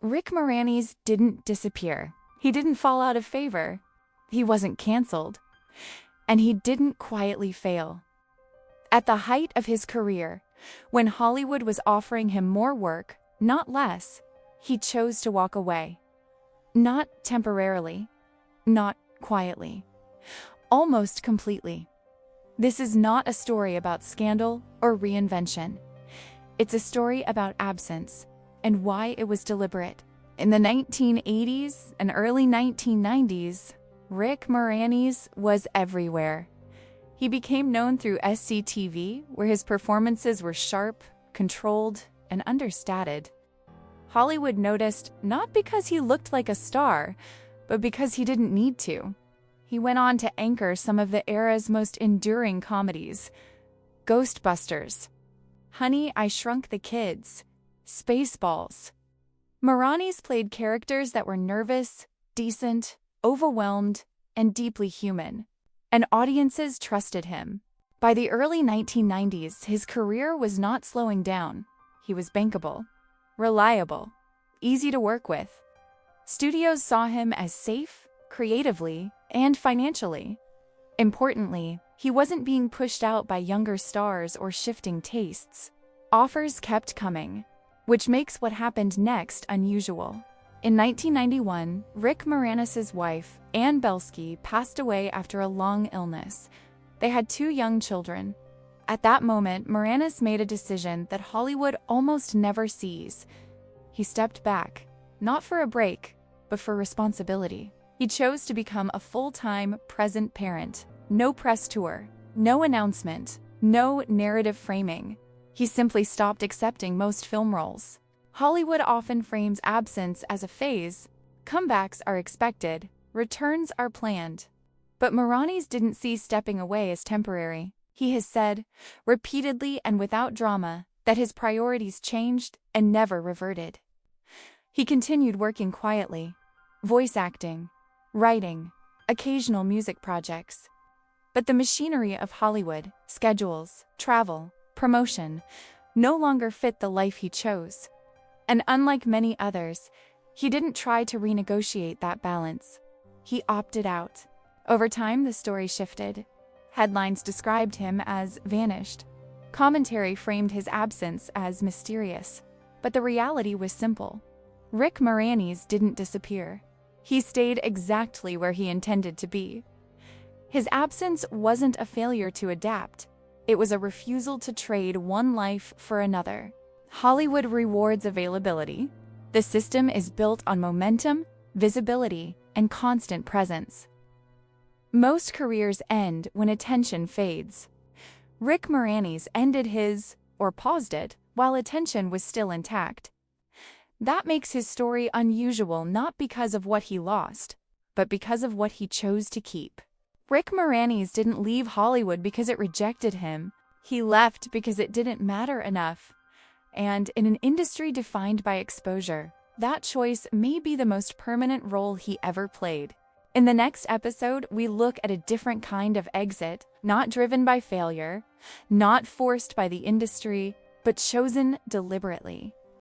Rick Moranis didn't disappear. He didn't fall out of favor. He wasn't canceled. And he didn't quietly fail. At the height of his career, when Hollywood was offering him more work, not less, he chose to walk away. Not temporarily, not quietly, almost completely. This is not a story about scandal or reinvention. It's a story about absence and why it was deliberate. In the 1980s and early 1990s, Rick Moranis was everywhere. He became known through SCTV, where his performances were sharp, controlled, and understated. Hollywood noticed not because he looked like a star, but because he didn't need to. He went on to anchor some of the era's most enduring comedies: Ghostbusters, Honey, I Shrunk the Kids, Spaceballs. Moranis played characters that were nervous, decent, overwhelmed, and deeply human, and audiences trusted him. By the early 1990s, his career was not slowing down. He was bankable, reliable, easy to work with. Studios saw him as safe, creatively, and financially. Importantly, he wasn't being pushed out by younger stars or shifting tastes. Offers kept coming, which makes what happened next unusual. In 1991, Rick Moranis' wife, Ann Belsky, passed away after a long illness. They had 2 young children. At that moment, Moranis made a decision that Hollywood almost never sees. He stepped back, not for a break, but for responsibility. He chose to become a full-time, present parent. No press tour, no announcement, no narrative framing. He simply stopped accepting most film roles. Hollywood often frames absence as a phase. Comebacks are expected, returns are planned. But Moranis didn't see stepping away as temporary. He has said, repeatedly and without drama, that his priorities changed and never reverted. He continued working quietly, voice acting, writing, occasional music projects. But the machinery of Hollywood, schedules, travel, promotion, no longer fit the life he chose. And unlike many others, he didn't try to renegotiate that balance. He opted out. Over time, the story shifted. Headlines described him as vanished. Commentary framed his absence as mysterious. But the reality was simple. Rick Moranis didn't disappear. He stayed exactly where he intended to be. His absence wasn't a failure to adapt. It was a refusal to trade one life for another. Hollywood rewards availability. The system is built on momentum, visibility, and constant presence. Most careers end when attention fades. Rick Moranis ended his, or paused it, while attention was still intact. That makes his story unusual not because of what he lost, but because of what he chose to keep. Rick Moranis didn't leave Hollywood because it rejected him. He left because it didn't matter enough. And in an industry defined by exposure, that choice may be the most permanent role he ever played. In the next episode, we look at a different kind of exit, not driven by failure, not forced by the industry, but chosen deliberately.